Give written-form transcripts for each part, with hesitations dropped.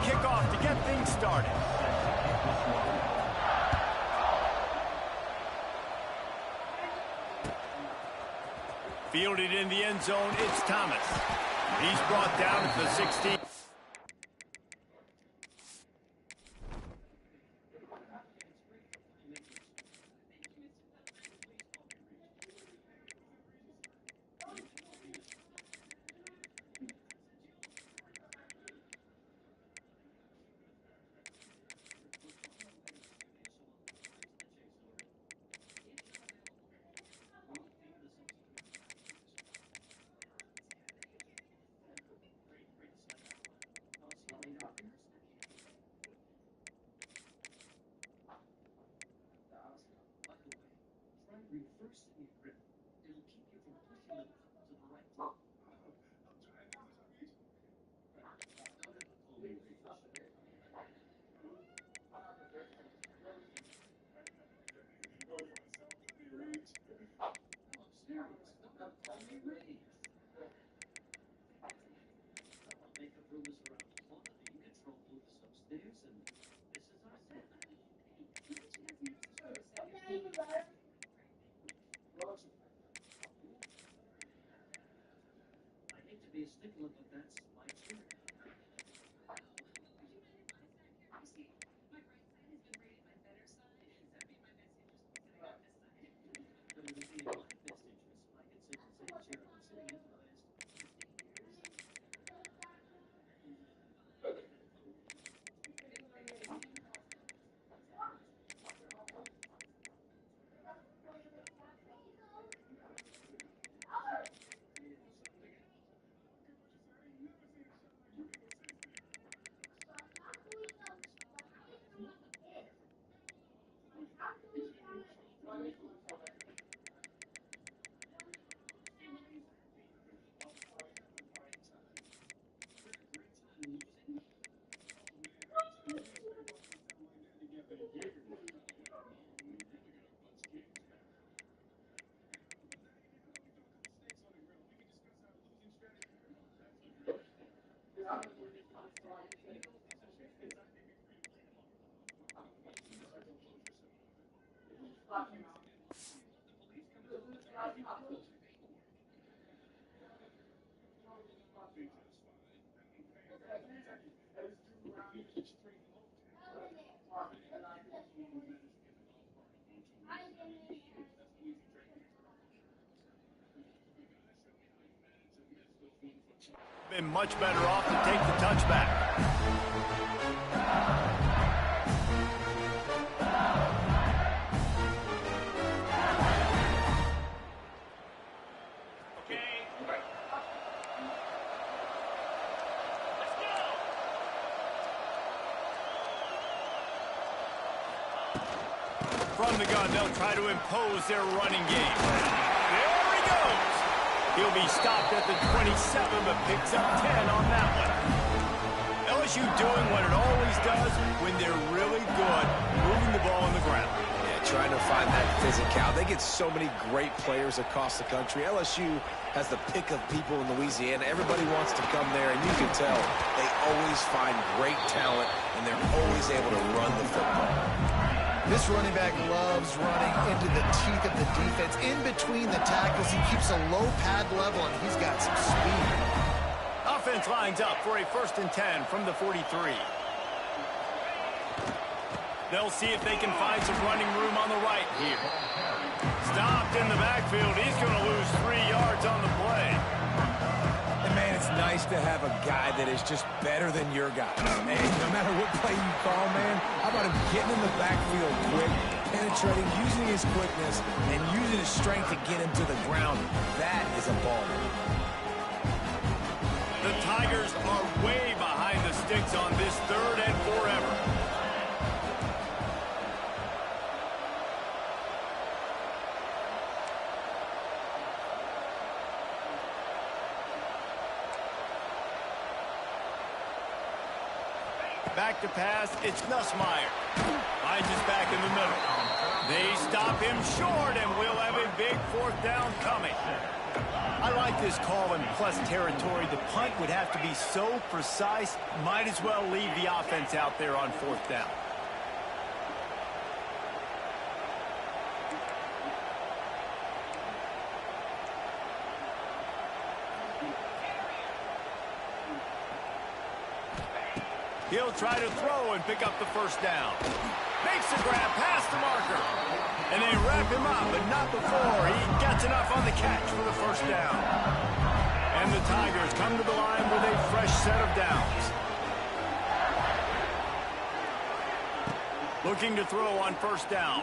kickoff to get things started. Fielded in the end zone, it's Thomas. He's brought down at the 16. Been much better off to take the touchback. From the gun, they'll try to impose their running game. There he goes. He'll be stopped at the 27, but picks up 10 on that one. LSU doing what it always does when they're really good, moving the ball on the ground. Yeah, trying to find that physicality. They get so many great players across the country. LSU has the pick of people in Louisiana. Everybody wants to come there, and you can tell they always find great talent, and they're always able to run the football. This running back loves running into the teeth of the defense. In between the tackles, he keeps a low pad level, and he's got some speed. Offense lines up for a 1st and 10 from the 43. They'll see if they can find some running room on the right here. Stopped in the backfield. He's going to lose 3 yards on the play. And, man, it's nice to have a guy that is just better than your guy. And no matter what play you call, man, how about him getting in the backfield quick, penetrating, using his quickness, and using his strength to get him to the ground. That is a ball. The Tigers are way behind the sticks on this 3rd and forever. Back to pass, it's Nussmeier. Finds his back in the middle. They stop him short, and we'll have a big fourth down coming. I like this call in plus territory. The punt would have to be so precise, might as well leave the offense out there on fourth down. He'll try to throw and pick up the first down. Makes the grab past the marker. And they wrap him up, but not before he gets enough on the catch for the first down. And the Tigers come to the line with a fresh set of downs. Looking to throw on first down.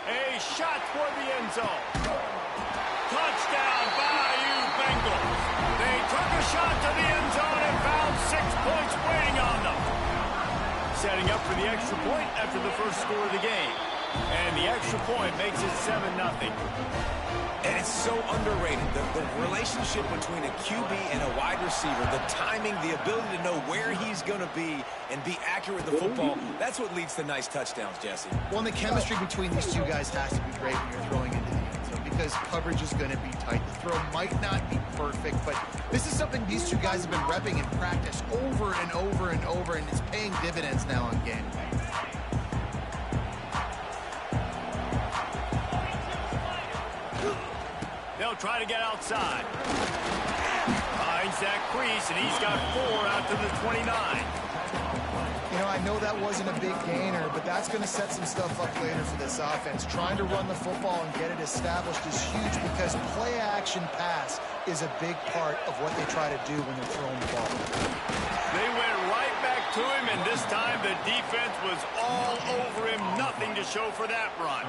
A shot toward the end zone. Touchdown, Bayou Bengals. They took a shot to the end zone and found 6 points waiting on them. Setting up for the extra point after the first score of the game. And the extra point makes it 7-0. And it's so underrated. The relationship between a QB and a wide receiver, the timing, the ability to know where he's going to be and be accurate with the football, that's what leads to nice touchdowns, Jesse. Well, and the chemistry between these two guys has to be great when you're throwing into the end zone because coverage is going to be tight. The throw might not be perfect, but this is something these two guys have been repping in practice over and over and over, and it's paying dividends now on game. They'll try to get outside. Finds that crease, and he's got 4 out to the 29. You know, I know that wasn't a big gainer, but that's going to set some stuff up later for this offense. Trying to run the football and get it established is huge because play-action pass is a big part of what they try to do when they're throwing the ball. They went right back to him, and this time the defense was all over him. Nothing to show for that run.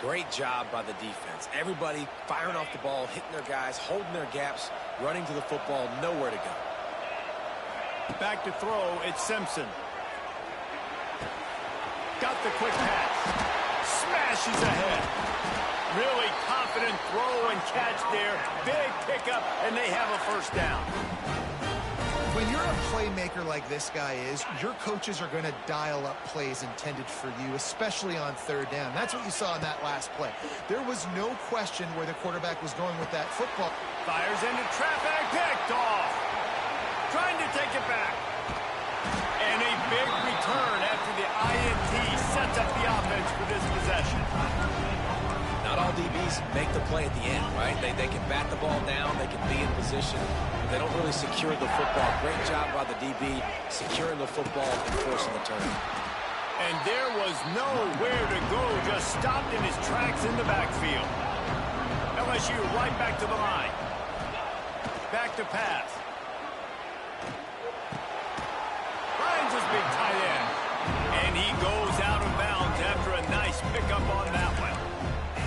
Great job by the defense. Everybody firing off the ball, hitting their guys, holding their gaps, running to the football, nowhere to go. Back to throw, it's Simpson. Got the quick pass. Smashes ahead. Really confident throw and catch there. Big pickup, and they have a first down. When you're a playmaker like this guy is, your coaches are going to dial up plays intended for you, especially on third down. That's what you saw in that last play. There was no question where the quarterback was going with that football. Fires into traffic, picked off. Trying to take it back. And a big return after the INT sets up the offense for this possession. Not all DBs make the play at the end, right? They can bat the ball down, they can be in position, but they don't really secure the football. Great job by the DB securing the football and forcing the turnover. And there was nowhere to go, just stopped in his tracks in the backfield. LSU right back to the line. Back to pass. Finds his big tight end. And he goes out of bounds after a nice pickup on that one.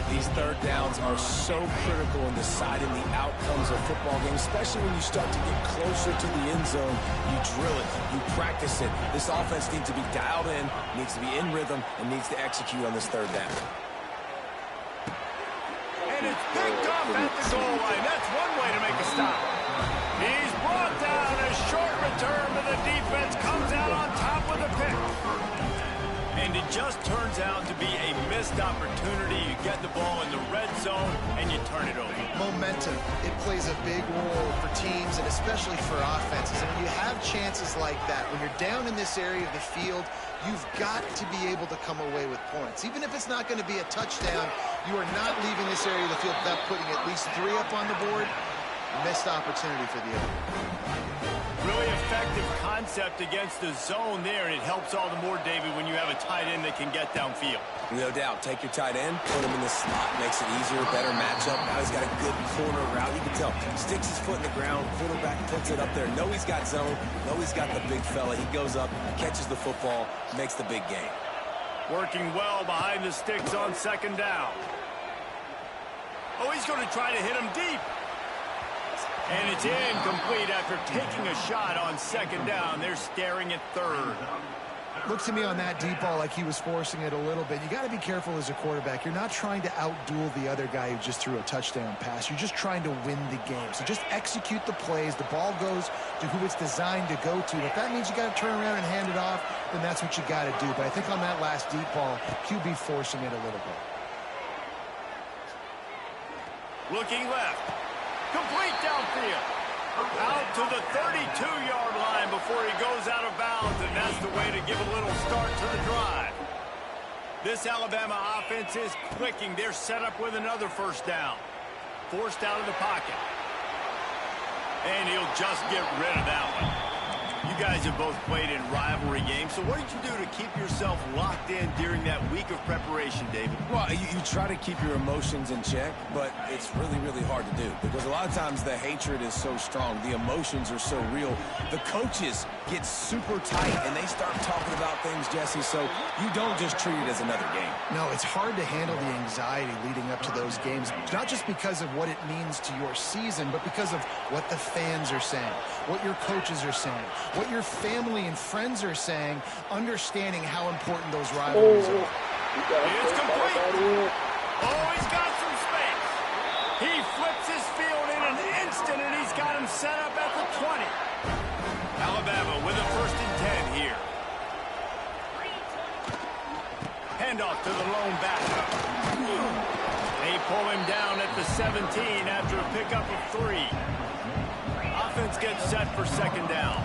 These third downs are so critical in deciding the outcomes of football games, especially when you start to get closer to the end zone. You drill it, you practice it. This offense needs to be dialed in, needs to be in rhythm, and needs to execute on this third down. And it's picked up at the goal line. That's one way to make a stop. He's brought down. A short return, but the defense comes out on top with a pick. And it just turns out to be a missed opportunity. You get the ball in the red zone, and you turn it over. Momentum. It plays a big role for teams and especially for offenses. And when you have chances like that, when you're down in this area of the field, you've got to be able to come away with points. Even if it's not going to be a touchdown, you are not leaving this area of the field without putting at least 3 up on the board. Missed opportunity for the other. Really effective concept against the zone there, and it helps all the more, David, when you have a tight end that can get downfield. No doubt. Take your tight end, put him in the slot, makes it easier, better matchup. Now he's got a good corner route. You can tell. Sticks his foot in the ground, quarterback puts it up there. Know he's got zone, know he's got the big fella. He goes up, catches the football, makes the big game. Working well behind the sticks on second down. Oh, he's going to try to hit him deep. And it's incomplete after taking a shot on second down. They're staring at third. Looked to me on that deep ball like he was forcing it a little bit. You got to be careful as a quarterback. You're not trying to outduel the other guy who just threw a touchdown pass. You're just trying to win the game. So just execute the plays. The ball goes to who it's designed to go to. If that means you got to turn around and hand it off, then that's what you got to do. But I think on that last deep ball, QB forcing it a little bit. Looking left. Complete downfield. Out to the 32-yard line before he goes out of bounds, and that's the way to give a little start to the drive. This Alabama offense is clicking. They're set up with another first down. Forced out of the pocket. And he'll just get rid of that one. You guys have both played in rivalry games, so what did you do to keep yourself locked in during that week of preparation, David? Well, you try to keep your emotions in check, but it's really, really hard to do because a lot of times the hatred is so strong. The emotions are so real. The coaches get super tight, and they start talking about things, Jesse, so you don't just treat it as another game. No, it's hard to handle the anxiety leading up to those games, not just because of what it means to your season, but because of what the fans are saying, what your coaches are saying, what your family and friends are saying, understanding how important those rivalries are. It's complete. Oh, he's got some space. He flips his field in an instant, and he's got him set up at the 20. Alabama with a 1st and 10 here. Handoff to the lone back. They pull him down at the 17 after a pickup of 3. Offense gets set for 2nd down.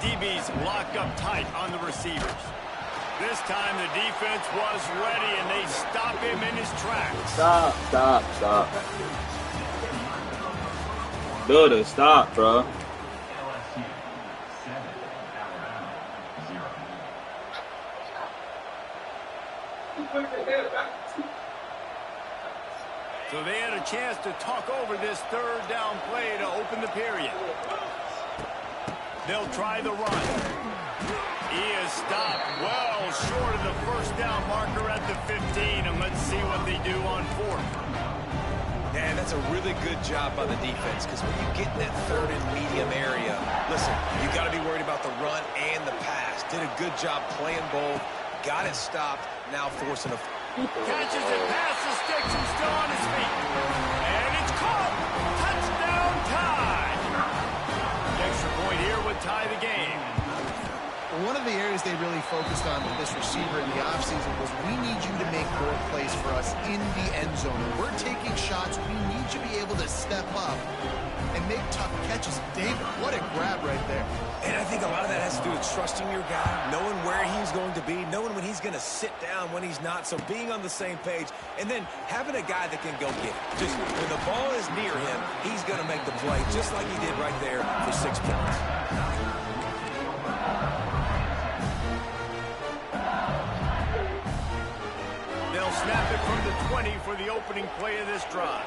DBs locked up tight on the receivers. This time the defense was ready, and they stop him in his tracks. Stop. Builder, stop, bro. So they had a chance to talk over this 3rd down play to open the period. They'll try the run. He is stopped well short of the 1st down marker at the 15, and let's see what they do on 4th. Man, that's a really good job by the defense because when you get in that 3rd and medium area, listen, you got to be worried about the run and the pass. Did a good job playing both, got it stopped, now forcing a... Catches it past the sticks and still on his feet. And it's caught. Touchdown tie. The extra point here would tie the game. One of the areas they really focused on with this receiver in the offseason was we need you to make more plays for us in the end zone. When we're taking shots, we need you to be able to step up and make tough catches. David, what a grab right there. And I think a lot of that has to do with trusting your guy, knowing where he's going to be, knowing when he's going to sit down, when he's not, so being on the same page, and then having a guy that can go get it. Just when the ball is near him, he's going to make the play, just like he did right there for 6 points. They'll snap it from the 20 for the opening play of this drive.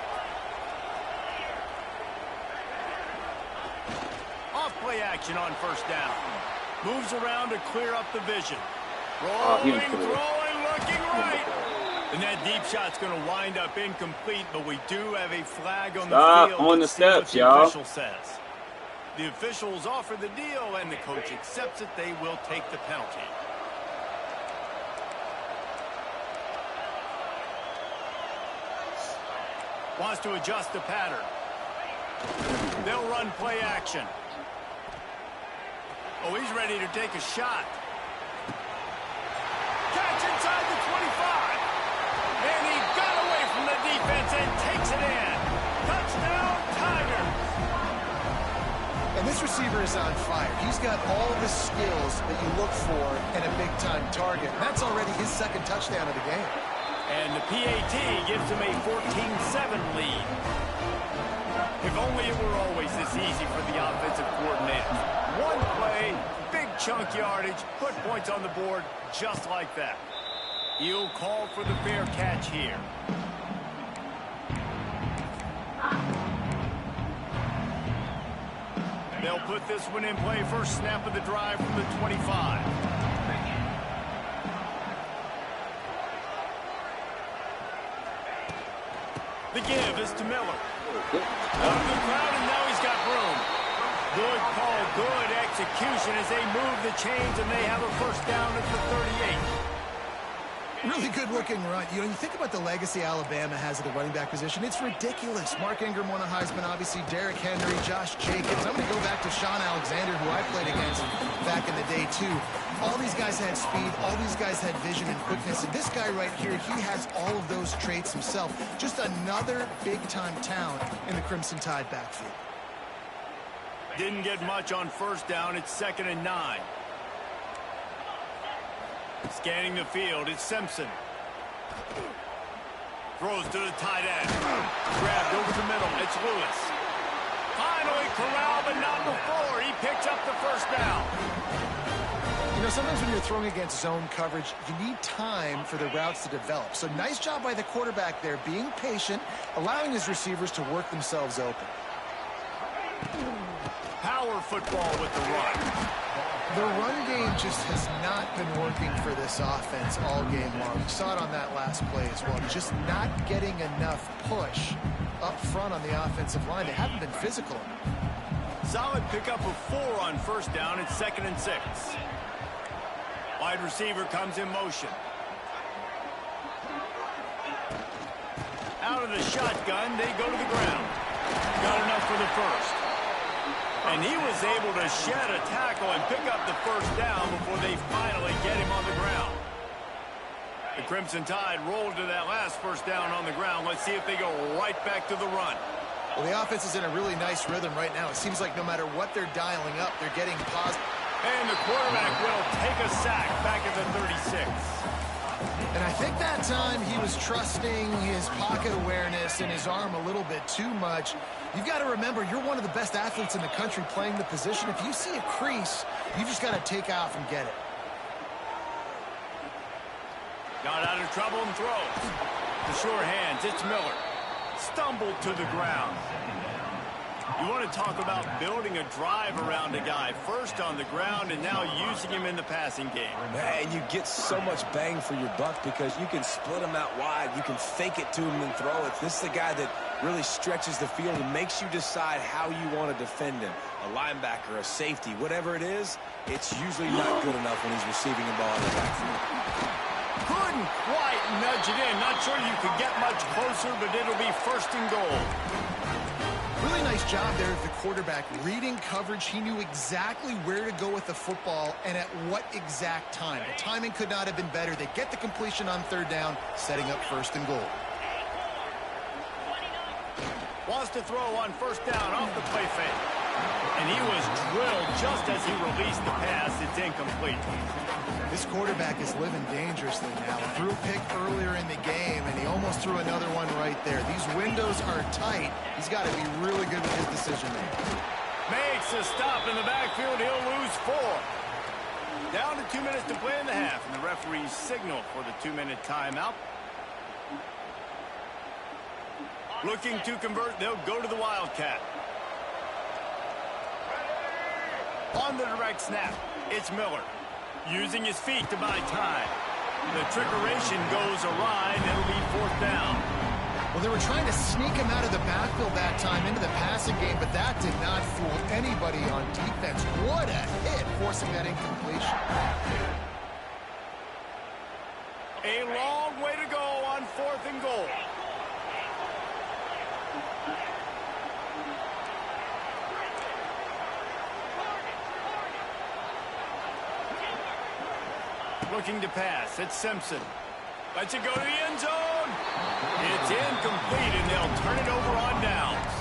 Off-play action on 1st down. Moves around to clear up the vision. Rolling, throwing, looking right. And that deep shot's going to wind up incomplete, but we do have a flag on the field. On the steps, y'all. Official says. The officials offer the deal, and the coach accepts it. They will take the penalty. Wants to adjust the pattern. They'll run play action. Oh, he's ready to take a shot. Catch inside the 25. And he got away from the defense and takes it in. Touchdown, Tigers. And this receiver is on fire. He's got all the skills that you look for in a big-time target. And that's already his 2nd touchdown of the game. And the PAT gives him a 14-7 lead. If only it were always this easy for the offensive coordinator. One play, big chunk yardage, put points on the board just like that. He'll call for the fair catch here. They'll put this one in play first snap of the drive from the 25. The give is to Miller. Out of the crowd, and now he's got room. Good call, good execution as they move the chains, and they have a first down at the 38. Really good-looking run. You know, you think about the legacy Alabama has at the running back position. It's ridiculous. Mark Ingram won a Heisman, obviously. Derrick Henry, Josh Jacobs. I'm going to go back to Sean Alexander, who I played against back in the day, too. All these guys had speed. All these guys had vision and quickness. And this guy right here, he has all of those traits himself. Just another big-time talent in the Crimson Tide backfield. Didn't get much on first down. It's 2nd and 9. Scanning the field, it's Simpson. Throws to the tight end. Grabbed over the middle, it's Lewis. Finally corralled, but not before. He picks up the first down. You know, sometimes when you're throwing against zone coverage, you need time for the routes to develop. So nice job by the quarterback there, being patient, allowing his receivers to work themselves open. Power football with the run. The run game just has not been working for this offense all game long. We saw it on that last play as well. Just not getting enough push up front on the offensive line. They haven't been physical enough. Solid pickup of 4 on first down. It's 2nd and 6. Wide receiver comes in motion. Out of the shotgun, they go to the ground. Got enough for the first. And he was able to shed a tackle and pick up the first down before they finally get him on the ground. The Crimson Tide rolled to that last first down on the ground. Let's see if they go right back to the run. Well, the offense is in a really nice rhythm right now. It seems like no matter what they're dialing up, they're getting positive. And the quarterback will take a sack back at the 36. And I think that time he was trusting his pocket awareness and his arm a little bit too much. You've got to remember, you're one of the best athletes in the country playing the position. If you see a crease, you just got to take off and get it. Got out of trouble and throws. The sure hands, it's Miller. Stumbled to the ground. You want to talk about building a drive around a guy. First on the ground and now using him in the passing game. Man, you get so much bang for your buck because you can split him out wide. You can fake it to him and throw it. This is the guy that really stretches the field and makes you decide how you want to defend him. A linebacker, a safety, whatever it is, it's usually not good enough when he's receiving the ball in the backfield. Couldn't quite nudge it in. Not sure you could get much closer, but it'll be 1st and goal. Really nice job there of the quarterback reading coverage. He knew exactly where to go with the football and at what exact time. The timing could not have been better. They get the completion on 3rd down, setting up 1st and goal. Wants to throw on 1st down off the play fake. And he was drilled just as he released the pass. It's incomplete. This quarterback is living dangerously now. Threw a pick earlier in the game, and he almost threw another one right there. These windows are tight. He's got to be really good with his decision-making. Makes a stop in the backfield. He'll lose 4. Down to 2 minutes to play in the half, and the referees signal for the 2-minute timeout. Looking to convert, they'll go to the Wildcat. On the direct snap, it's Miller. Using his feet to buy time. The trickeration goes awry, and it'll be 4th down. Well, they were trying to sneak him out of the backfield that time into the passing game, but that did not fool anybody on defense. What a hit, forcing that incompletion. A long way to go on 4th and goal. Looking to pass. It's Simpson. Lets it go to the end zone. It's incomplete, and they'll turn it over on downs.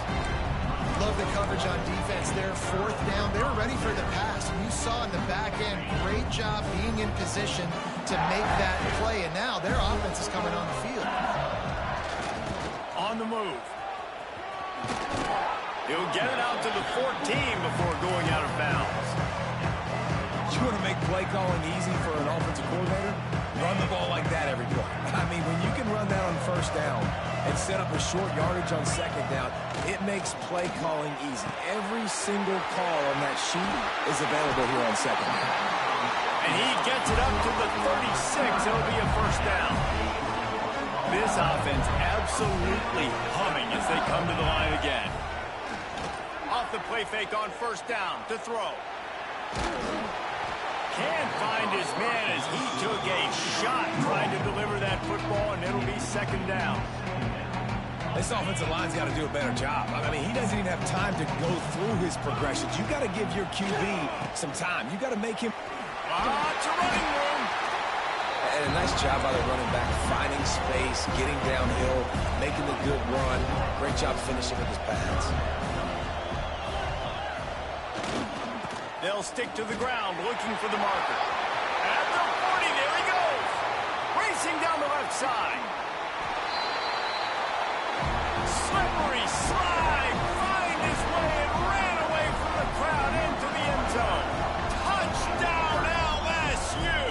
Love the coverage on defense there. 4th down. They were ready for the pass. And you saw in the back end, great job being in position to make that play. And now their offense is coming on the field. On the move. He'll get it out to the 14 before going out of bounds. You want to make play calling easy for an offensive coordinator? Run the ball like that every play. I mean, when you can run that on 1st down and set up a short yardage on 2nd down, it makes play calling easy. Every single call on that sheet is available here on 2nd down. And he gets it up to the 36. It'll be a 1st down. This offense absolutely humming as they come to the line again. the play fake on first down to throw. Can't find his man as he took a shot trying to deliver that football, and it'll be second down. This offensive line's got to do a better job. I mean, he doesn't even have time to go through his progressions. You got to give your QB some time. You got to make him. It's a running room. And a nice job by the running back, finding space, getting downhill, making the good run. Great job finishing with his pads. They'll stick to the ground, looking for the marker. At the 40, there he goes. Racing down the left side. Slippery slide, find his way and ran away from the crowd into the end zone. Touchdown, LSU!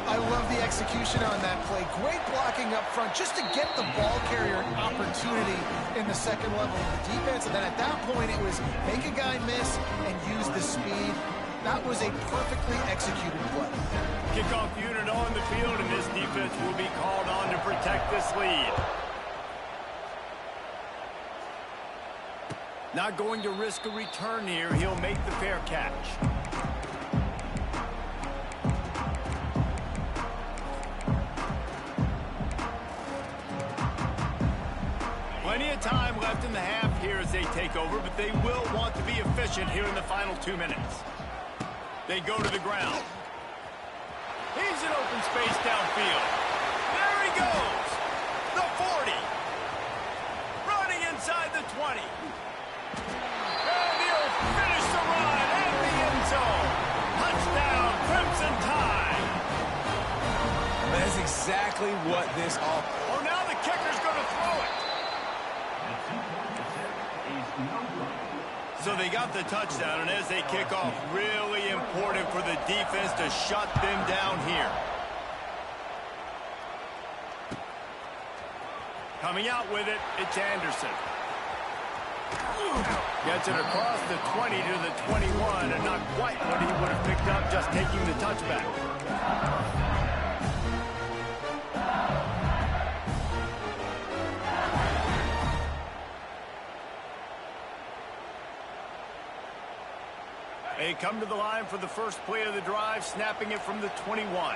I love the execution on that play. Great blocking up front just to get the ball carrier an opportunity in the second level of the defense. And then at that point, it was make a guy miss and use the speed. That was a perfectly executed play. Kickoff unit on the field, and this defense will be called on to protect this lead. Not going to risk a return here. He'll make the fair catch. Plenty of time left in the half here as they take over, but they will want to be efficient here in the final 2 minutes. They go to the ground. He's in open space downfield. There he goes. The 40. Running inside the 20. And he'll finish the run at the end zone. Touchdown, Crimson Tide. That's exactly what this all. Oh, now the kicker's going to throw it. So they got the touchdown, and as they kick off, really important for the defense to shut them down here. Coming out with it, it's Anderson. Gets it across the 20 to the 21, and not quite what he would have picked up just taking the touchback. They come to the line for the first play of the drive, snapping it from the 21.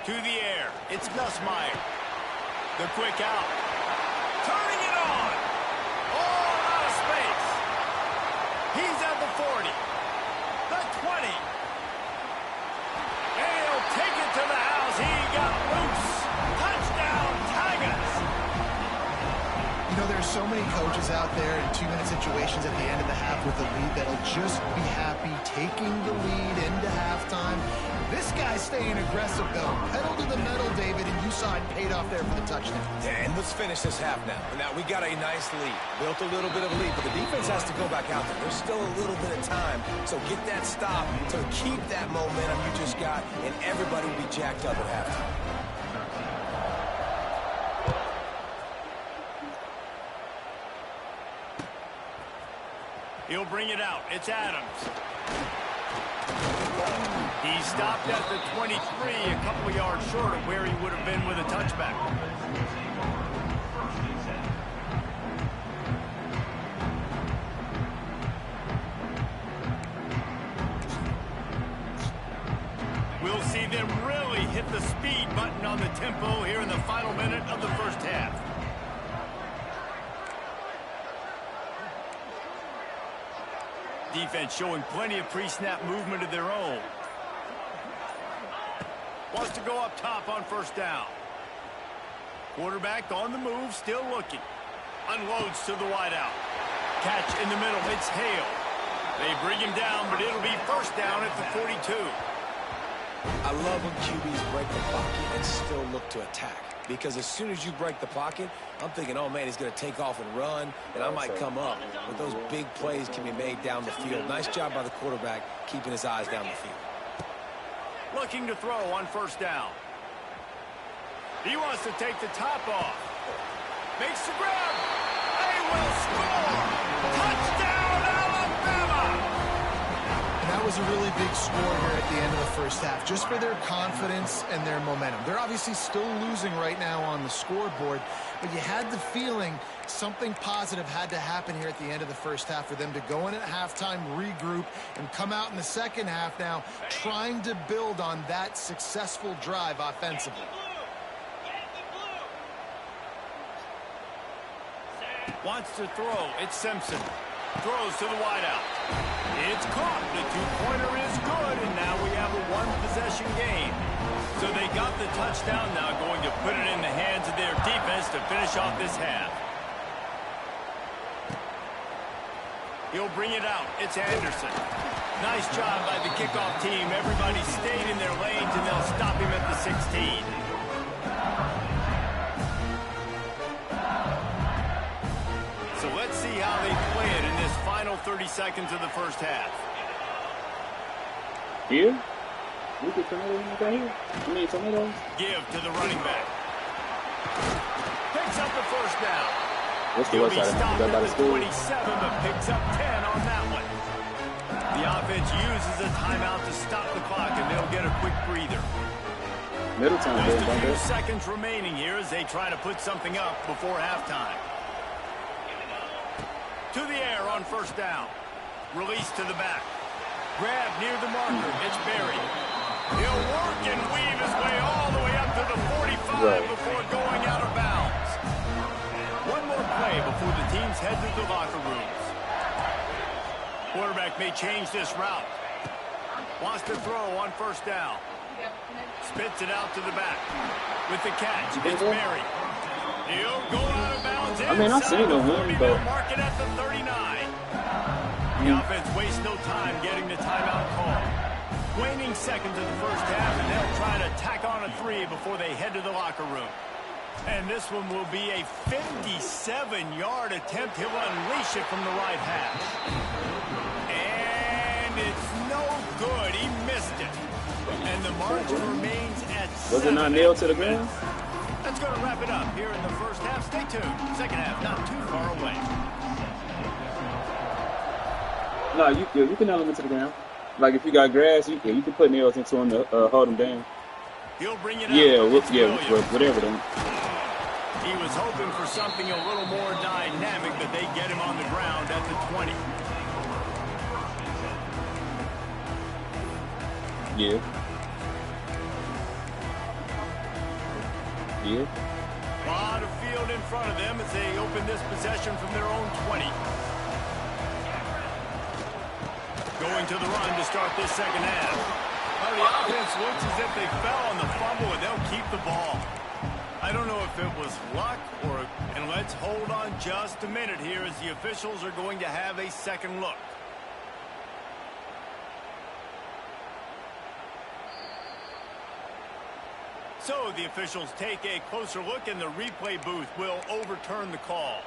To the air, it's Nussmeier. The quick out. Turning it on. All out of space. He's at the 40. The 20. And he'll take it to the house. He got loose. Touchdown, Tigers. You know, there's so many coaches out there in 2-minute situations at the end of the half with the lead that'll just be happy taking the lead into halftime. This guy's staying aggressive, though. Pedal to the metal, David, and you saw it paid off there for the touchdown. Yeah, and let's finish this half now. Now, we got a nice lead. Built a little bit of a lead, but the defense has to go back out there. There's still a little bit of time, so get that stop to keep that momentum you just got, and everybody will be jacked up at halftime. He'll bring it out. It's Adams. He stopped at the 23, a couple of yards short of where he would have been with a touchback. We'll see them really hit the speed button on the tempo here in the final minute of the first half. Defense showing plenty of pre-snap movement of their own. Wants to go up top on first down. Quarterback on the move, still looking. Unloads to the wideout. Catch in the middle, it's Hale. They bring him down, but it'll be first down at the 42. I love when QBs break the pocket and still look to attack. Because as soon as you break the pocket, I'm thinking, oh, man, he's going to take off and run, and I might come up. But those big plays can be made down the field. Nice job by the quarterback keeping his eyes down the field. Looking to throw on first down. He wants to take the top off. Makes the grab. They will score. Touchdown, Alabama. And that was a really big score here at the end of the first half, just for their confidence and their momentum. They're obviously still losing right now on the scoreboard, but you had the feeling something positive had to happen here at the end of the first half for them to go in at halftime, regroup, and come out in the second half now trying to build on that successful drive offensively. Wants to throw. It's Simpson. Throws to the wideout. It's caught. The two-pointer is good, and now we have a one-possession game. So they got the touchdown now, going to put it in the hands of their defense to finish off this half. He'll bring it out. It's Anderson. Nice job by the kickoff team. Everybody stayed in their lanes, and they'll stop him at the 16. So let's see how they play it in this final 30 seconds of the first half. Here? We get tomatoes right here. You need tomatoes? Give to the running back. Picks up the first down. What's the He'll west be side? stopped Is that by at the the school? 27, but picks up 10 on that one. The offense uses a timeout to stop the clock, and they'll get a quick breather. Middletown, Just a few baby. seconds remaining here as they try to put something up before halftime. To the air on first down. Release to the back. Grab near the marker. It's Berry. He'll work and weave his way all the way up to the 45 before going out of bounds. One more play before the teams head to the locker rooms. Quarterback may change this route. Wants to throw on first down. Spits it out to the back. With the catch, it's Berry. He'll go out of bounds. I mean, I've seen the win, but Mark it at the 39. The offense wastes no time getting the timeout call. Waning seconds of the first half, and they'll try to tack on a 3 before they head to the locker room. And this one will be a 57-yard attempt. He'll unleash it from the right hash. And it's no good. He missed it. And the margin remains at 7. was it not nailed to the ground? That's going to wrap it up here in the first half. Stay tuned. Second half, not too far away. No, you can nail them into the ground. Like if you got grass, you can put nails into them to hold them down. He'll bring it Yeah, up. whatever then. He was hoping for something a little more dynamic, but they get him on the ground at the 20. Yeah. Yeah. A lot of field in front of them as they open this possession from their own 20. Going to the run to start this second half. Well, the offense looks as if they fell on the fumble, and they'll keep the ball. I don't know if it was luck or... And let's hold on just a minute here as the officials are going to have a second look. So the officials take a closer look, and the replay booth will overturn the call.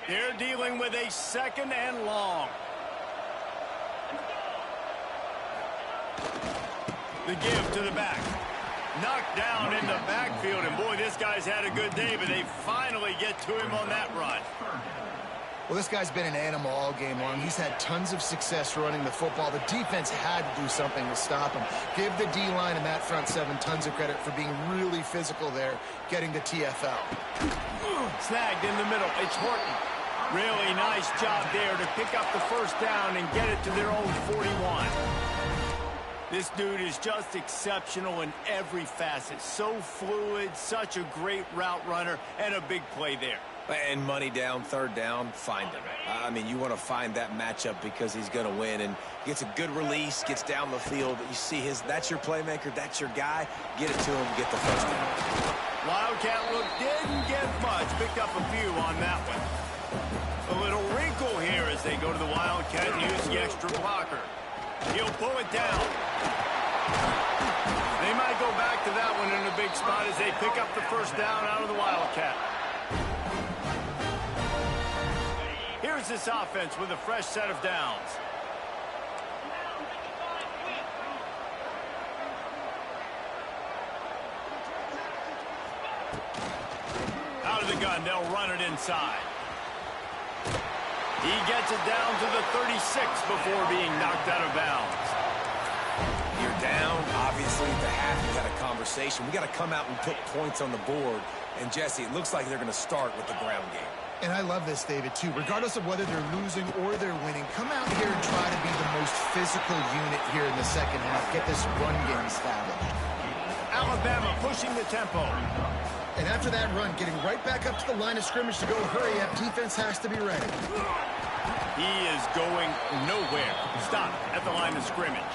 They're dealing with a second and long. The give to the back. Knocked down in the backfield, and boy, this guy's had a good day, but they finally get to him on that run. Well, this guy's been an animal all game long. He's had tons of success running the football. The defense had to do something to stop him. Give the D-line and that front seven tons of credit for being really physical there, getting the TFL. Snagged in the middle. It's Horton. Really nice job there to pick up the first down and get it to their own 41. This dude is just exceptional in every facet. So fluid, such a great route runner, and a big play there. And money down, third down, find him. I mean, you want to find that matchup because he's going to win. And gets a good release, gets down the field. You see that's your playmaker, that's your guy. Get it to him, get the first down. Wildcat look didn't get much. Picked up a few on that one. A little wrinkle here as they go to the Wildcat and use the extra blocker. He'll pull it down. They might go back to that one in a big spot as they pick up the first down out of the Wildcat. Here's this offense with a fresh set of downs. gun. They'll run it inside. He gets it down to the 36 before being knocked out of bounds. You're down. Obviously, at the half, you had a conversation. We got to come out and put points on the board. And, Jesse, it looks like they're going to start with the ground game. And I love this, David, too. Regardless of whether they're losing or they're winning, come out here and try to be the most physical unit here in the second half. Get this run game established. Alabama pushing the tempo. And after that run, getting right back up to the line of scrimmage to go hurry up, defense has to be ready. He is going nowhere. Stop at the line of scrimmage.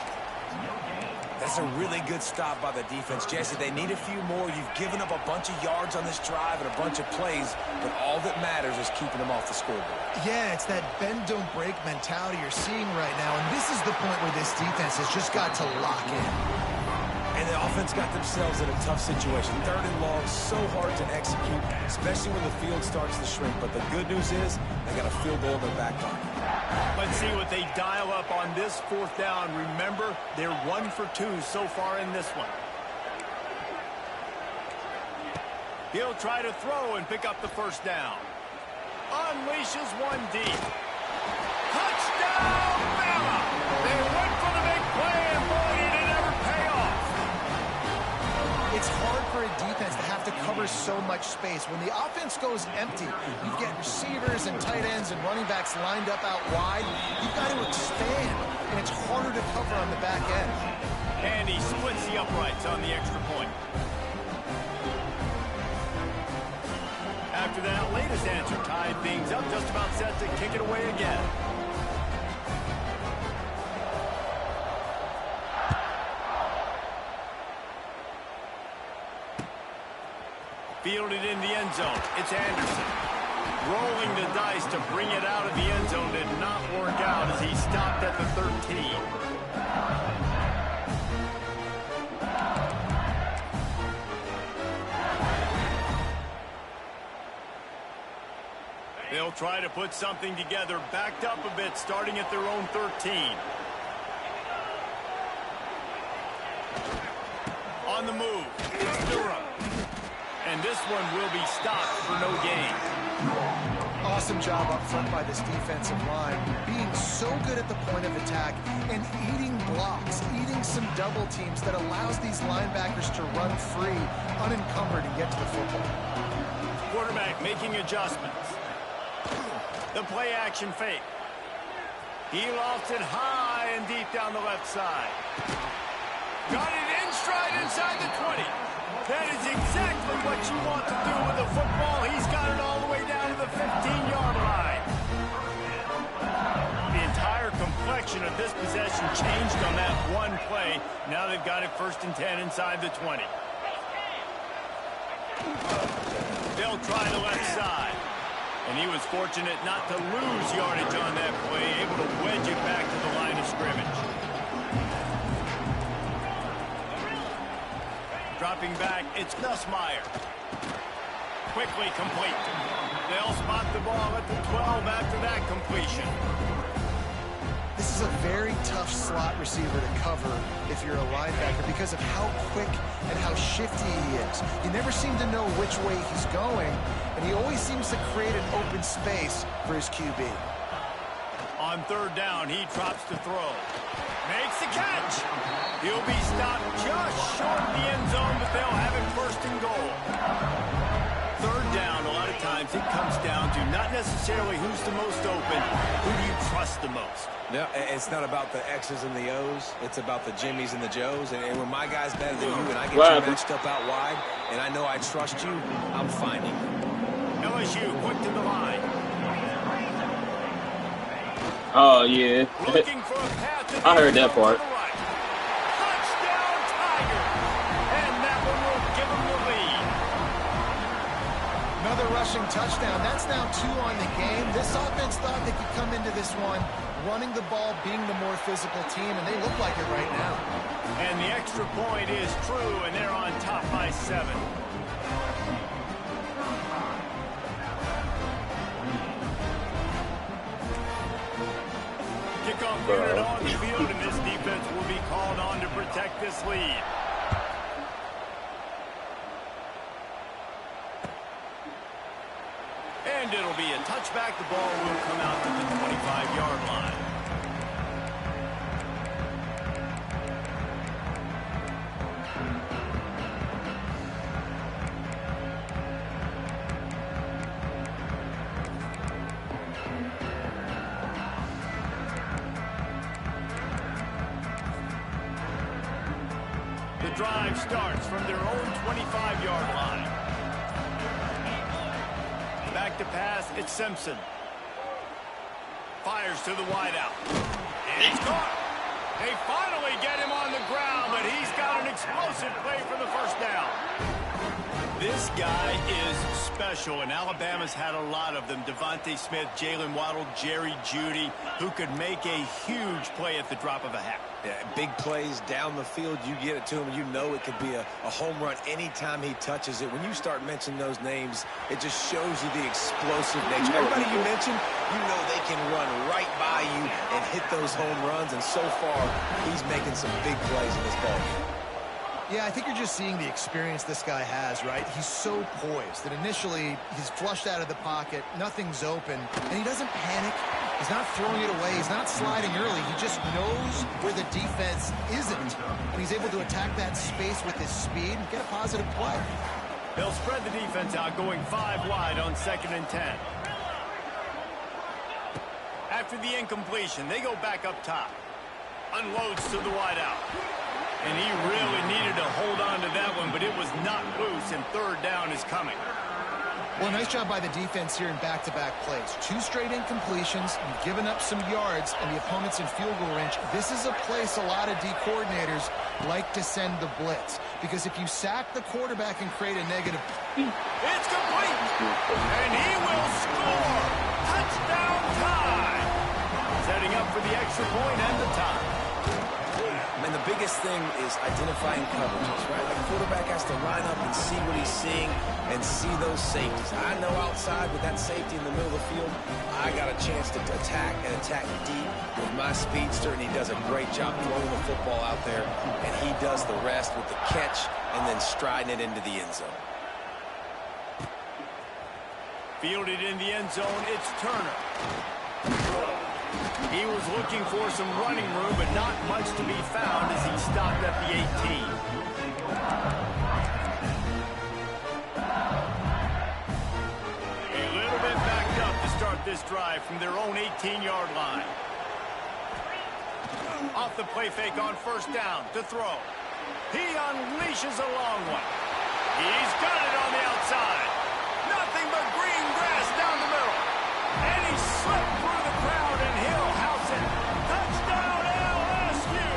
That's a really good stop by the defense. Jesse, they need a few more. You've given up a bunch of yards on this drive and a bunch of plays, but all that matters is keeping them off the scoreboard. Yeah, it's that bend, don't break mentality you're seeing right now, and this is the point where this defense has just got to lock in. And the offense got themselves in a tough situation. 3rd and long, so hard to execute, especially when the field starts to shrink. But the good news is they got a field goal in their back pocket. Let's see what they dial up on this 4th down. Remember, they're 1 for 2 so far in this one. He'll try to throw and pick up the 1st down. Unleashes one deep. Touchdown, Bama! They went for the big play, and boy, did it ever pay off. It's hard for a defense to have to cover so much space. When the offense goes empty, you get receivers and tight ends and running backs lined up out wide. You've got to expand, and it's harder to cover on the back end. And he splits the uprights on the extra point. After that latest answer tied things up, just about set to kick it away again. Fielded in the end zone. It's Anderson. Rolling the dice to bring it out of the end zone did not work out as he stopped at the 13. They'll try to put something together, backed up a bit, starting at their own 13. On the move, it's Durham. And this one will be stopped for no gain. Awesome job up front by this defensive line, being so good at the point of attack and eating blocks, eating some double teams that allows these linebackers to run free, unencumbered, and get to the football. Quarterback making adjustments. The play action fake. He lofts it high and deep down the left side. Got it in stride inside the 20. That is exactly what you want to do with the football. He's got it all the way down to the 15-yard line. The entire complexion of this possession changed on that one play. Now they've got it 1st and 10 inside the 20. They'll try the left side. And he was fortunate not to lose yardage on that play, able to wedge it back to the line of scrimmage. Dropping back, it's Nussmeier. Quickly complete. They'll spot the ball at the 12 after that completion. This is a very tough slot receiver to cover if you're a linebacker because of how quick and how shifty he is. You never seem to know which way he's going, and he always seems to create an open space for his QB. On 3rd down, he drops to throw. Makes the catch. He'll be stopped just short of the end zone, but they'll have him 1st and goal. 3rd down, a lot of times it comes down to not necessarily who's the most open, who do you trust the most? No, it's not about the X's and the O's. It's about the Jimmys and the Joes. And when my guy's better than you and I get you matched up out wide and I know I trust you, I'm finding you. LSU quick to the line. Oh, yeah. Looking for a path to I heard that part. Touchdown, Tiger! And that one will give them the lead. Another rushing touchdown. That's now 2 on the game. This offense thought they could come into this one running the ball, being the more physical team, and they look like it right now. And the extra point is true, and they're on top by 7. Kickoff unit on the field, and this defense will be called on to protect this lead. And it'll be a touchback. The ball will come out to the 25-yard line. The drive starts from their own 25-yard line. Back to pass, it's Simpson. Fires to the wideout. And he's caught. They finally get him on the ground, but he's got an explosive play for the first down. This guy is special, and Alabama's had a lot of them. Devontae Smith, Jalen Waddle, Jerry Jeudy, who could make a huge play at the drop of a hat. Yeah, big plays down the field, you get it to him, you know it could be a home run anytime he touches it. When you start mentioning those names, it just shows you the explosive nature. Everybody you mention, you know they can run right by you and hit those home runs, and so far, he's making some big plays in this ballgame. Yeah, I think you're just seeing the experience this guy has, right? He's so poised that initially he's flushed out of the pocket, nothing's open, and he doesn't panic. He's not throwing it away. He's not sliding early. He just knows where the defense isn't, and he's able to attack that space with his speed and get a positive play. They'll spread the defense out, going 5 wide on 2nd and 10. After the incompletion, they go back up top. Unloads to the wideout. And he really needed to hold on to that one, but it was not loose, and 3rd down is coming. Well, nice job by the defense here in back-to-back plays. 2 straight incompletions, you've given up some yards, and the opponent's in field goal range. This is a place a lot of D coordinators like to send the blitz, because if you sack the quarterback and create a negative... It's complete! And he will score! Touchdown time! Setting up for the extra point and the tie. And the biggest thing is identifying coverages, right? The quarterback has to line up and see what he's seeing and see those safeties. I know outside with that safety in the middle of the field, I got a chance to attack and attack deep with my speedster, and he does a great job throwing the football out there, and he does the rest with the catch and then striding it into the end zone. Fielded in the end zone, it's Turner. He was looking for some running room, but not much to be found as he stopped at the 18. A little bit backed up to start this drive from their own 18-yard line. Off the play fake on 1st down to throw. He unleashes a long one. He's got it on the outside. Nothing but green grass down the middle. And he slipped through the crowd, and he'll house it. Touchdown, LSU!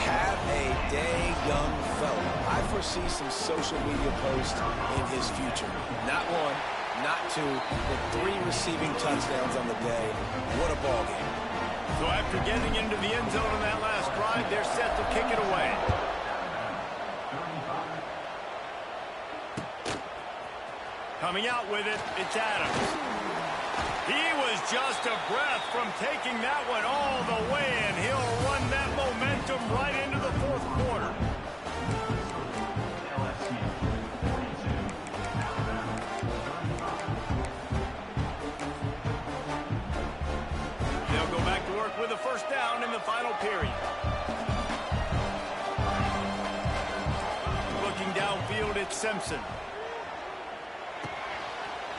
Have a day, young fella. I foresee some social media posts in his future. Not 1, not 2, but 3 receiving touchdowns on the day. What a ball game. So after getting into the end zone on that last drive, they're set to kick it away. Coming out with it, it's Adams. He was just a breath from taking that one all the way, and he'll run that momentum right into the 4th quarter. They'll go back to work with a 1st down in the final period. Looking downfield, it's Simpson.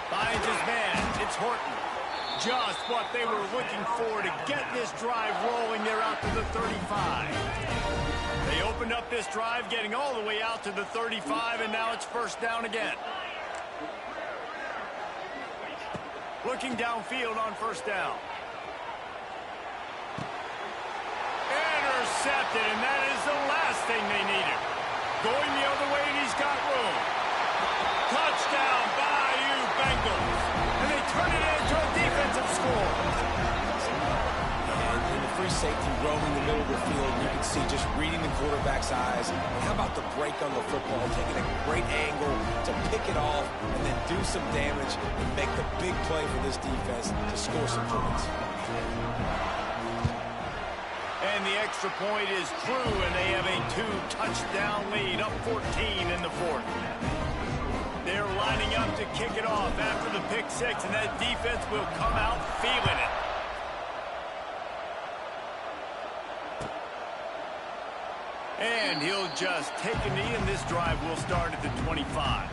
Finds his man. It's Horton. Just what they were looking for to get this drive rolling. They're out to the 35. They opened up this drive, getting all the way out to the 35, and now it's 1st down again. Looking downfield on 1st down. Intercepted, and that is the last thing they needed. Going the other way, and he's got room. Touchdown, Bayou Bengals. And they turn it into a defensive score. And in the free safety roaming the middle of the field, you can see just reading the quarterback's eyes. And how about the break on the football, taking a great angle to pick it off and then do some damage and make the big play for this defense to score some points. And the extra point is true, and they have a 2-touchdown lead, up 14 in the 4th. They're lining up to kick it off after the pick six, and that defense will come out feeling it. And he'll just take a knee, and this drive will start at the 25.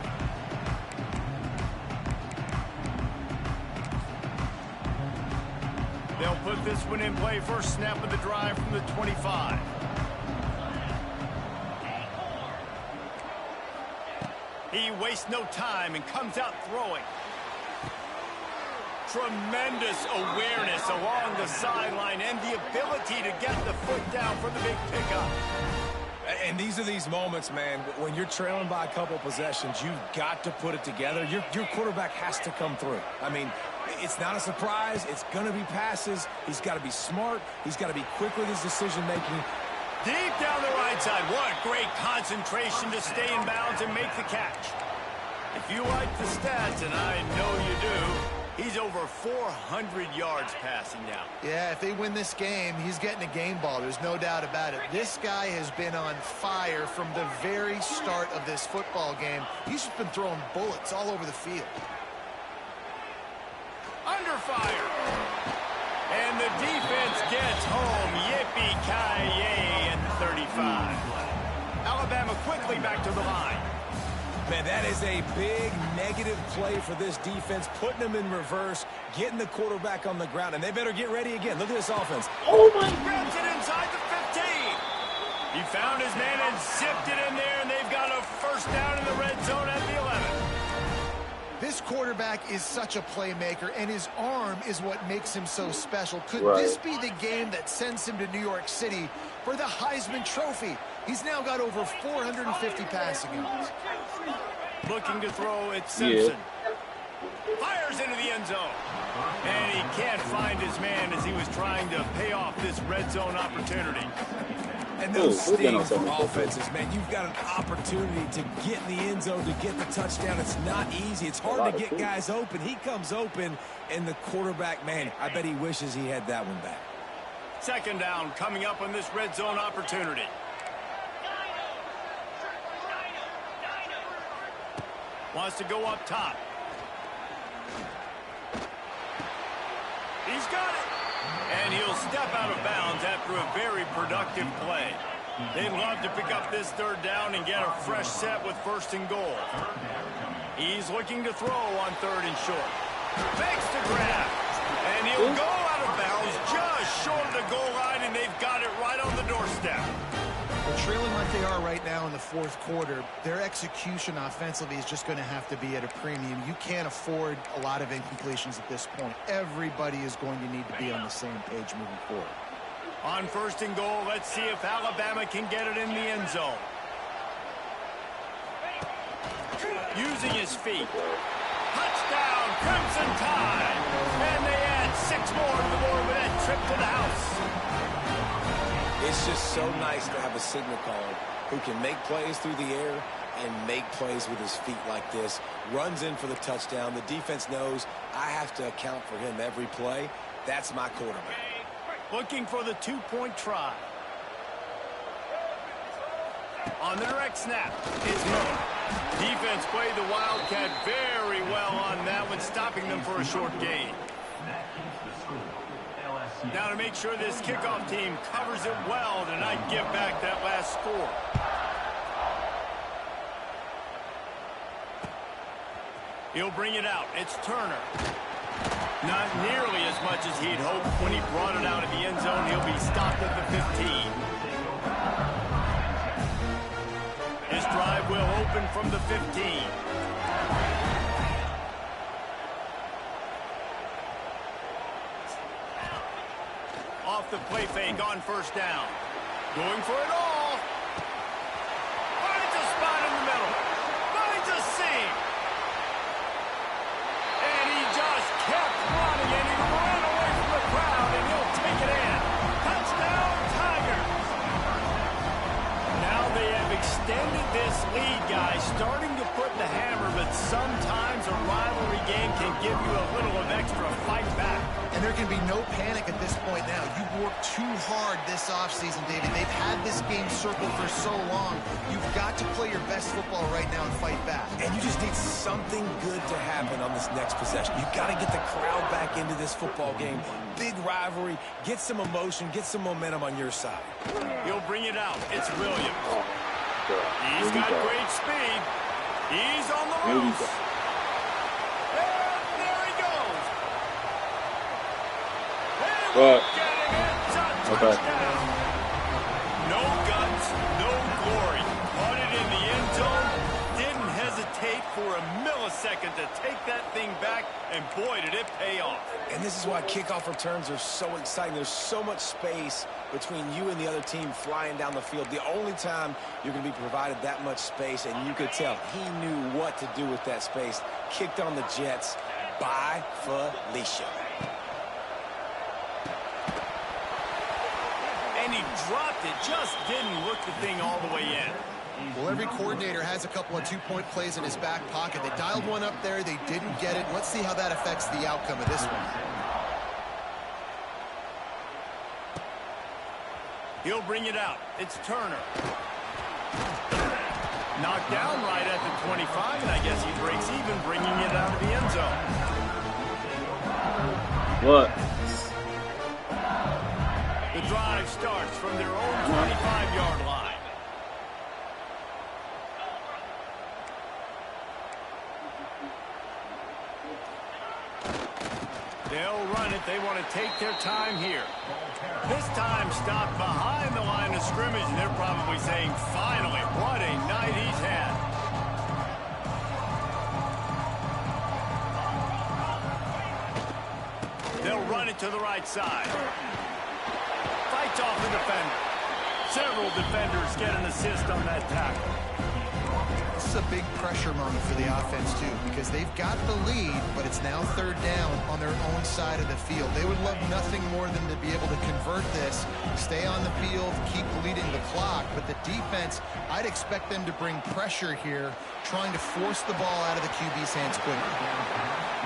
They'll put this one in play. First snap of the drive from the 25. He wastes no time and comes out throwing. Tremendous awareness along the sideline and the ability to get the foot down for the big pickup. And these are these moments, man, when you're trailing by a couple possessions, you've got to put it together. Your quarterback has to come through. I mean, it's not a surprise. It's going to be passes. He's got to be smart. He's got to be quick with his decision-making. Deep down the right side. What great concentration to stay in bounds and make the catch. If you like the stats, and I know you do, he's over 400 yards passing now. Yeah, if they win this game, he's getting a game ball. There's no doubt about it. This guy has been on fire from the very start of this football game. He's just been throwing bullets all over the field. Under fire. And the defense gets home. Yippee-ki-yay at the 35. Alabama quickly back to the line. Man, that is a big negative play for this defense, putting them in reverse, getting the quarterback on the ground, and they better get ready again. Look at this offense. Oh, my! Grabs it inside the 15. He found his man and zipped it in there, and they've got a first down in the red zone at the 11. This quarterback is such a playmaker, and his arm is what makes him so special. Could Right. this be the game that sends him to New York City for the Heisman Trophy? He's now got over 450 passing yards. Looking to throw at Simpson. Fires into the end zone. And he can't find his man as he was trying to pay off this red zone opportunity. And those stings for offenses, man, you've got an opportunity to get in the end zone, to get the touchdown. It's not easy. It's hard to get guys open. He comes open, and the quarterback, man, I bet he wishes he had that one back. Second down coming up on this red zone opportunity. Wants to go up top. He's got it. And he'll step out of bounds after a very productive play. They'd love to pick up this third down and get a fresh set with first and goal. He's looking to throw on third and short. Fakes the grab. And he'll go out of bounds just short of the goal line, and they've got it right on the doorstep. Well, trailing like they are right now in the fourth quarter, their execution offensively is just going to have to be at a premium. You can't afford a lot of incompletions at this point. Everybody is going to need to be on the same page moving forward. On first and goal, let's see if Alabama can get it in the end zone. Using his feet. Touchdown, Crimson Tide. And they add 6 more to the board with that trip to the house. It's just so nice to have a signal caller who can make plays through the air and make plays with his feet like this. Runs in for the touchdown. The defense knows I have to account for him every play. That's my quarterback. Looking for the 2-point try. On the direct snap, it's Miller. Defense played the Wildcat very well on that one, stopping them for a short gain. Now to make sure this kickoff team covers it well to not give back that last score. He'll bring it out. It's Turner. Not nearly as much as he'd hoped when he brought it out of the end zone. He'll be stopped at the 15. This drive will open from the 15. Off the play fake on first down. Going for it all. Finds a spot in the middle. Finds a seam. And he just kept running, and he ran away from the crowd, and he'll take it in. Touchdown, Tigers. Now they have extended this lead, guys, starting to put the hammer, but sometimes a rivalry game can give you a little of extra fight back. And there can can be no panic at this point now. You've worked too hard this offseason, David. They've had this game circled for so long. You've got to play your best football right now and fight back. And you just need something good to happen on this next possession. You've got to get the crowd back into this football game. Big rivalry. Get some emotion. Get some momentum on your side. He'll bring it out. It's Williams. He's got great speed. He's on the ropes. And there he goes. What? Getting it. Okay. Touchdown. No guts, no glory. Caught it in the end zone. Didn't hesitate for a millisecond to take that thing back, and boy, did it pay off. And this is why kickoff returns are so exciting. There's so much space between you and the other team flying down the field. The only time you're going to be provided that much space, and you could tell he knew what to do with that space. Kicked on the Jets by Felicia. And he dropped it, just didn't look the thing all the way in. Well, every coordinator has a couple of two-point plays in his back pocket. They dialed one up there. They didn't get it. Let's see how that affects the outcome of this one. He'll bring it out. It's Turner. Knocked down right at the 25, and I guess he breaks even, bringing it out of the end zone. What? The drive starts from their own 25-yard line. They'll run it. They want to take their time here. This time stopped behind the line of scrimmage, and they're probably saying, finally, what a night he's had. They'll run it to the right side. Fights off the defender. Several defenders get an assist on that tackle. This is a big pressure moment for the offense, too, because they've got the lead, but it's now third down on their own side of the field. They would love nothing more than to be able to convert this, stay on the field, keep bleeding the clock. But the defense, I'd expect them to bring pressure here, trying to force the ball out of the QB's hands quickly.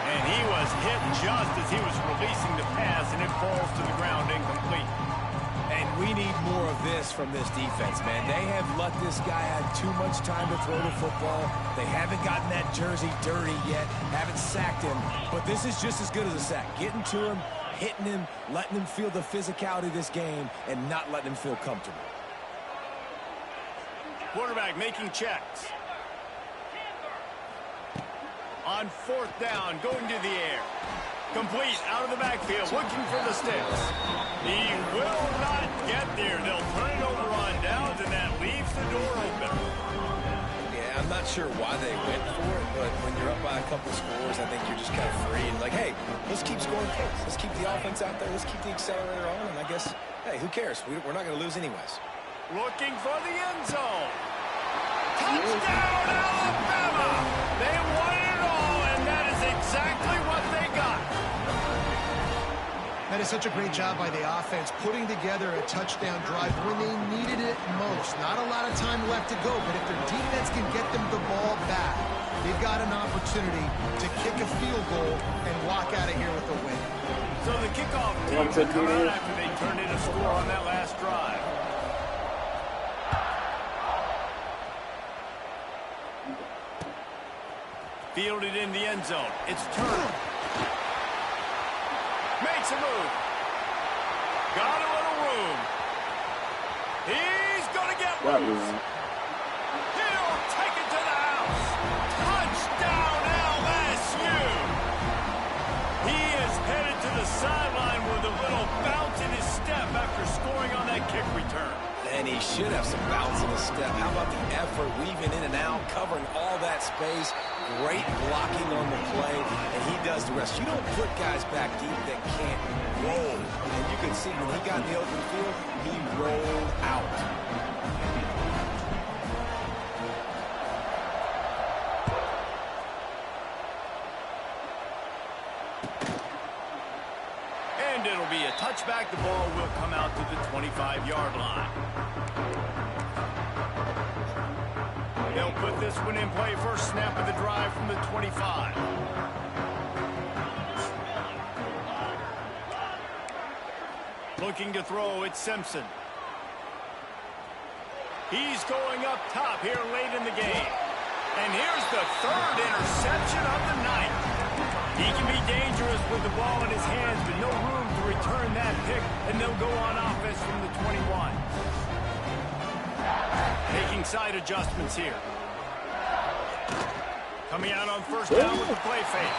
And he was hit just as he was releasing the pass, and it falls to the ground incomplete. And we need more of this from this defense, man. They have let this guy have too much time to throw the football. They haven't gotten that jersey dirty yet, haven't sacked him. But this is just as good as a sack. Getting to him, hitting him, letting him feel the physicality of this game, and not letting him feel comfortable. Quarterback making checks. On fourth down, going to the air. Complete, out of the backfield, looking for the sticks. He will not get there. They'll turn it over on downs, and that leaves the door open. Yeah, I'm not sure why they went for it, but when you're up by a couple scores, I think you're just kind of free and like, hey, let's keep scoring points. Let's keep the offense out there. Let's keep the accelerator on, and I guess, hey, who cares? We're not going to lose anyways. Looking for the end zone. Touchdown, Alabama! They won it all, and that is exactly what they got. That is such a great job by the offense, putting together a touchdown drive when they needed it most. Not a lot of time left to go, but if their defense can get them the ball back, they've got an opportunity to kick a field goal and walk out of here with a win. So the kickoff team will come out after they turned in a score on that last drive. Fielded in the end zone. It's Turner. Makes a move. Got a little room. He's going to get loose. He'll take it to the house. Touchdown, LSU. He is headed to the sideline with a little bounce in his step after scoring on that kick return. And he should have some bounce in his step. How about the effort, weaving in and out, covering all that space. Great blocking on the play, and he does the rest. You don't put guys back deep that can't roll. And you can see when he got in the open field, he rolled out. And it'll be a touchback. The ball will come out to the 25-yard line. They'll put this one in play. First snap of the drive from the 25. Looking to throw, it's Simpson. He's going up top here late in the game. And here's the third interception of the night. He can be dangerous with the ball in his hands, but no room to return that pick, and they'll go on offense from the 21. Making side adjustments here. Coming out on first down with the play fake.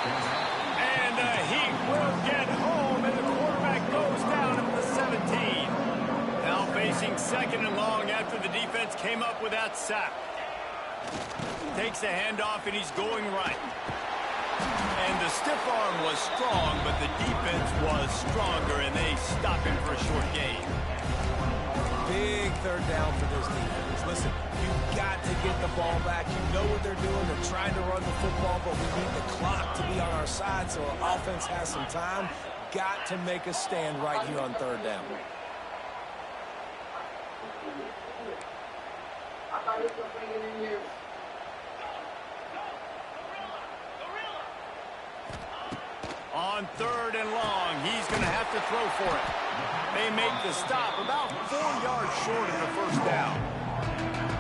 And he will get home, and the quarterback goes down at the 17. Now facing second and long after the defense came up with that sack. Takes the handoff, and he's going right. And the stiff arm was strong, but the defense was stronger, and they stop him for a short gain. Big third down for this defense. Listen, you've got to get the ball back. You know what they're doing. They're trying to run the football, but we need the clock to be on our side so our offense has some time. Got to make a stand right here on third down. On third and long, he's going to have to throw for it. They make the stop about 4 yards short of the first down.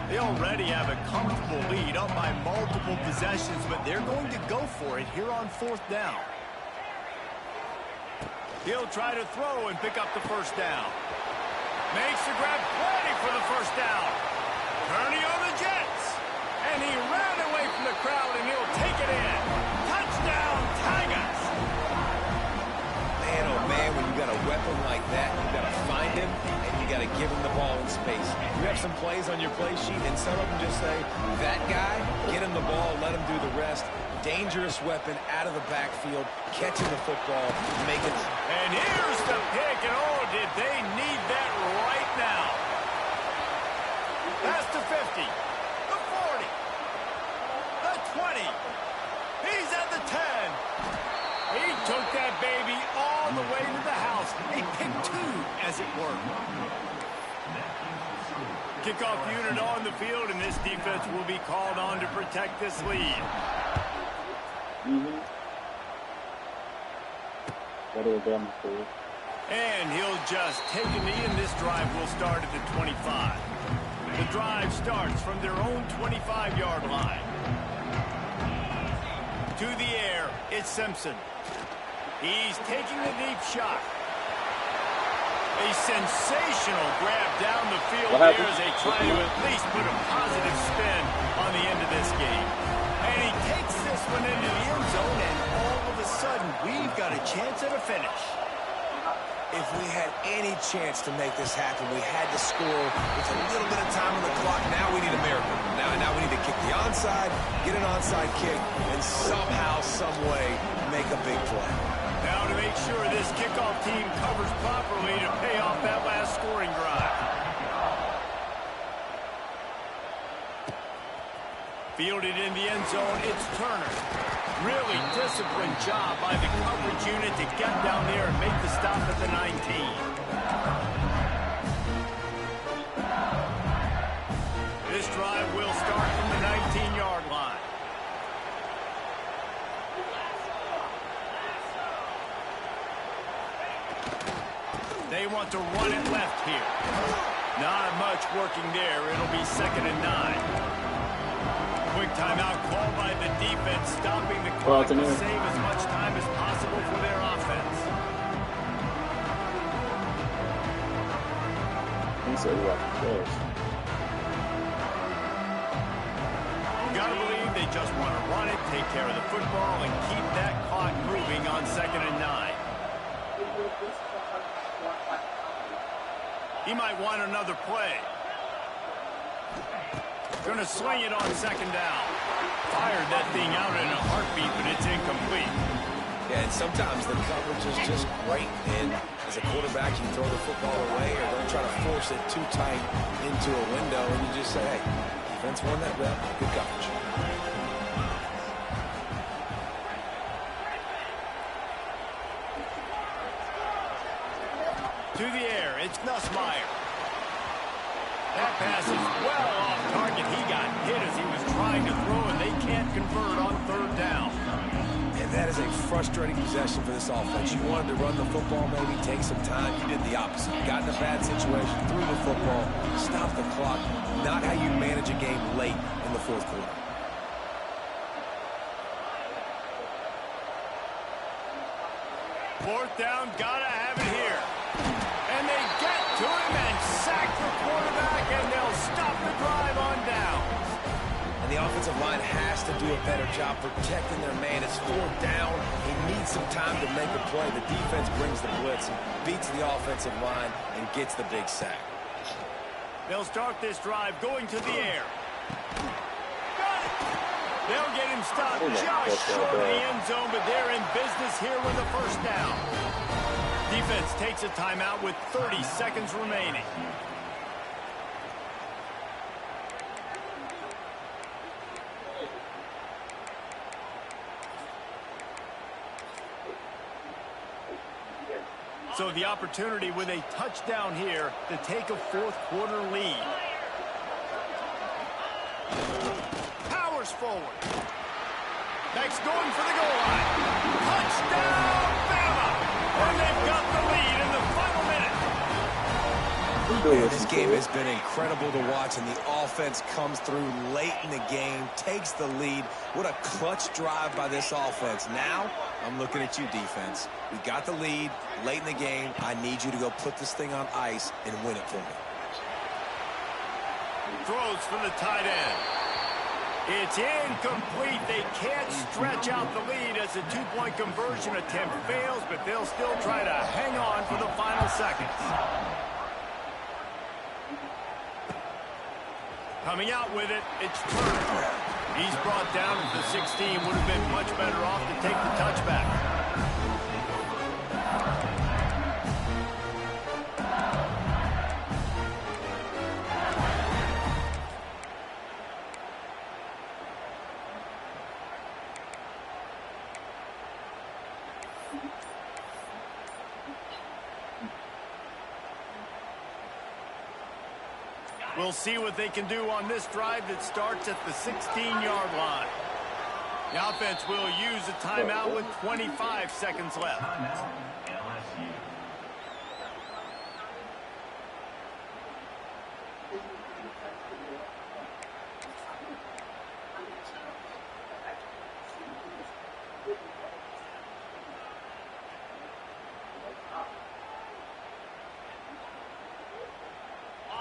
They already have a comfortable lead up by multiple possessions, but they're going to go for it here on fourth down. He'll try to throw and pick up the first down. Makes the grab, plenty for the first down. Turning on the Jets. And he ran away from the crowd, and he'll take it in. Touchdown, Tigers! Man, oh man, when you got a weapon like that, you got to find him, and you got to give him the ball in space. You have some plays on your play sheet, and some of them just say, that guy, get him the ball, let him do the rest. Dangerous weapon out of the backfield, catching the football, making it. And here's the pick, and oh, did they need that right now. Past the 50, the 40, the 20. He's at the 10. He took that baby all the way to the house. A pick two, as it were. Kickoff unit on the field, and this defense will be called on to protect this lead. And he'll just take a knee, and this drive will start at the 25. The drive starts from their own 25-yard line. To the air, it's Simpson. He's taking the deep shot. A sensational grab down the field here as they try to at least put a positive spin on the end of this game. And he takes this one into the end zone, and all of a sudden, we've got a chance at a finish. If we had any chance to make this happen, we had to score with a little bit of time on the clock. Now we need a miracle. Now we need to kick the onside, get an onside kick, and somehow, some way, make a big play. Now to make sure this kickoff team covers properly to pay off that last scoring drive. Fielded in the end zone, it's Turner. Really disciplined job by the coverage unit to get down there and make the stop at the 19. This drive will start from the 19-yard line. They want to run it left here. Not much working there. It'll be 2nd and 9. Quick timeout called by the defense, stopping the clock to save as much time as possible for their offense. You gotta believe they just want to run it, take care of the football, and keep that clock moving on 2nd and 9. He might want another play. Going to sling it on 2nd down. Fired that thing out in a heartbeat, but it's incomplete. Yeah, and sometimes the coverage is just great. And as a quarterback, you throw the football away or don't try to force it too tight into a window, and you just say, hey, defense won that rep. Good coverage. To the air, it's Nussmeier. That pass is well off target. He got hit as he was trying to throw, and they can't convert on 3rd down. And that is a frustrating possession for this offense. You wanted to run the football, maybe take some time. You did the opposite. You got in a bad situation, threw the football, stopped the clock. Not how you manage a game late in the fourth quarter. Fourth down, gotta have it here. And they get to him and sack the quarterback, and they'll stop the drive on down. And the offensive line has to do a better job protecting their man. It's fourth down. He needs some time to make a play. The defense brings the blitz and beats the offensive line and gets the big sack. They'll start this drive going to the air. Got it. They'll get him stopped just short of the end zone, but they're in business here with a first down. Defense takes a timeout with 30 seconds remaining. So the opportunity with a touchdown here to take a fourth quarter lead. Powers forward. Next going for the goal line. Touchdown, Bama! And they've got the lead in the final minute. Man, this game has been incredible to watch, and the offense comes through late in the game, takes the lead. What a clutch drive by this offense. Now, I'm looking at you, defense. We got the lead late in the game. I need you to go put this thing on ice and win it for me. Throws for the tight end. It's incomplete. They can't stretch out the lead as the two-point conversion attempt fails, but they'll still try to hang on for the final seconds. Coming out with it, it's Turner. He's brought down at the 16. Would have been much better off to take the touchback. We'll see what they can do on this drive that starts at the 16-yard line. The offense will use a timeout with 25 seconds left.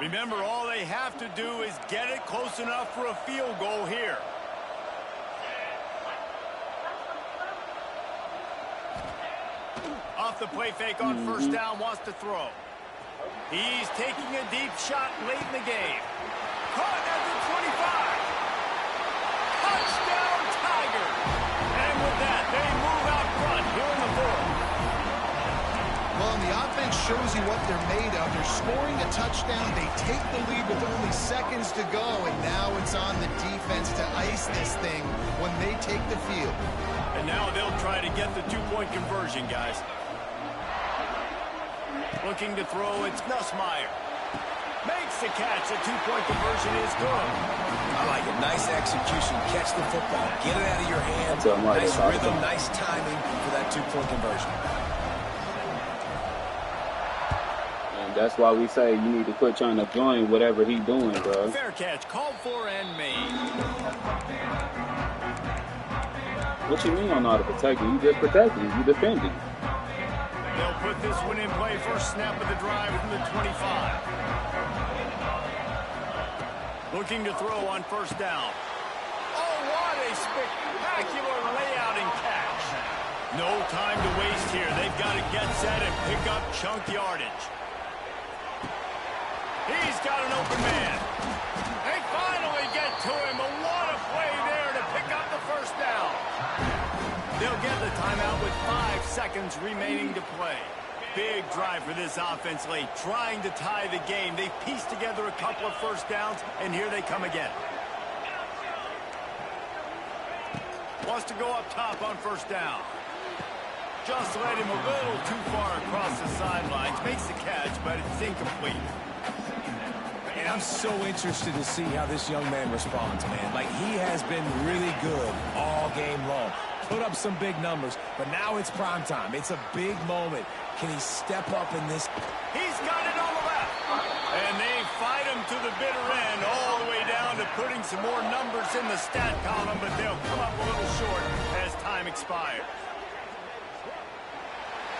Remember, all they have to do is get it close enough for a field goal here. Off the play fake on first down, wants to throw. He's taking a deep shot late in the game. Caught at the 25. Touchdown, Tigers. And with that, they move out front here in the fourth. Well, and the offense shows you what they're made of. They're scoring a touchdown. They take the lead with only seconds to go, and now it's on the defense to ice this thing when they take the field. And now they'll try to get the two-point conversion, guys. Looking to throw, it's Nussmeier. Makes the catch. The two-point conversion is good. I like it. Nice execution. Catch the football. Get it out of your hands. Nice rhythm, nice timing for that two-point conversion. That's why we say you need to quit trying to join whatever he's doing, bro. Fair catch, called for and made. What you mean on how to protect him? You just protecting him. You defending. They'll put this one in play. First snap of the drive from the 25. Looking to throw on first down. Oh, what a spectacular layout and catch. No time to waste here. They've got to get set and pick up chunk yardage. He's got an open man. They finally get to him. A what a play there to pick up the first down. They'll get the timeout with 5 seconds remaining to play. Big drive for this offense late, trying to tie the game. They pieced together a couple of first downs, and here they come again. Wants to go up top on first down. Just led him a little too far across the sidelines. Makes the catch, but it's incomplete. And I'm so interested to see how this young man responds, man. Like, he has been really good all game long. put up some big numbers, but now it's prime time. It's a big moment. Can he step up in this? He's got it on the left. And they fight him to the bitter end, all the way down to putting some more numbers in the stat column, but they'll come up a little short as time expires.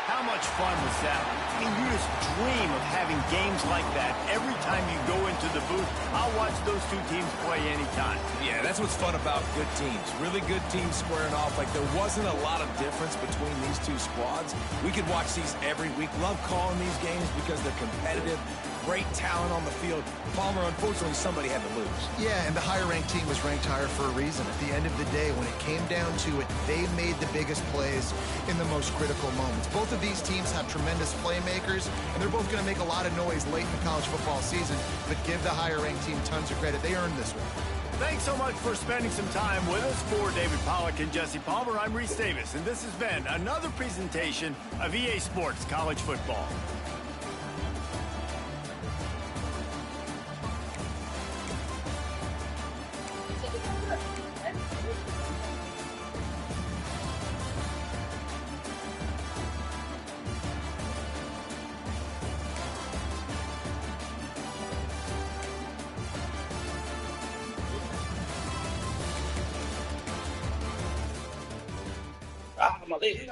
How much fun was that? I mean, you just dream of having games like that every time you go into the booth. I'll watch those two teams play anytime. Yeah, that's what's fun about good teams. Really good teams squaring off. Like, there wasn't a lot of difference between these two squads. We could watch these every week. Love calling these games because they're competitive. Great talent on the field. Palmer, unfortunately, somebody had to lose. Yeah, and the higher-ranked team was ranked higher for a reason. At the end of the day, when it came down to it, they made the biggest plays in the most critical moments. Both of these teams have tremendous playmakers, and they're both going to make a lot of noise late in the college football season, but give the higher-ranked team tons of credit. They earned this one. Thanks so much for spending some time with us. For David Pollack and Jesse Palmer, I'm Reese Davis, and this has been another presentation of EA Sports College Football. My leg.